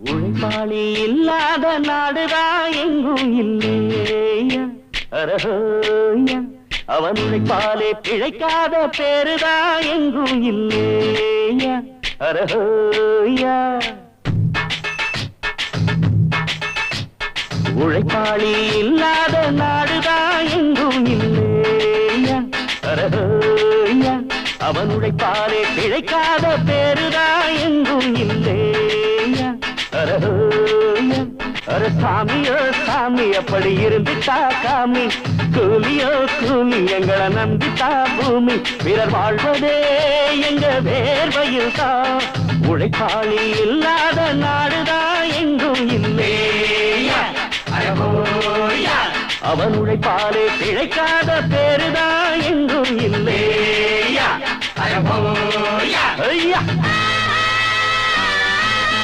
உழைப்பாளி இல்லாத நாடுதான் எங்கும் இல்லையா அரஹோயா அவன் உழைப்பாலே பிழைக்காத பேருதான் எங்கும் இல்லையா அரஹோயா உழைப்பாளி இல்லாத நாடுதான் எங்கும் இல்லையா அரஹோயா அவன் உழைப்பாலே பிழைக்காத பேருதான் எங்கும் இல்லையா அரஹோயா அர சாமியோ சாமி அப்படி இருந்துட்டா காமி கூலியோ கூலி எங்களை நம்பித்தா பூமி பிறர் வாழ்வதே எங்க வேர்வையில் தான் உழைப்பாளி இல்லாத நாடுதான் எங்கும் இல்லையா அரஹோயா அவன் உழைப்பாலே பிழைக்காத பேருதான் எங்கும் இல்லையா அரஹோயா ஐயா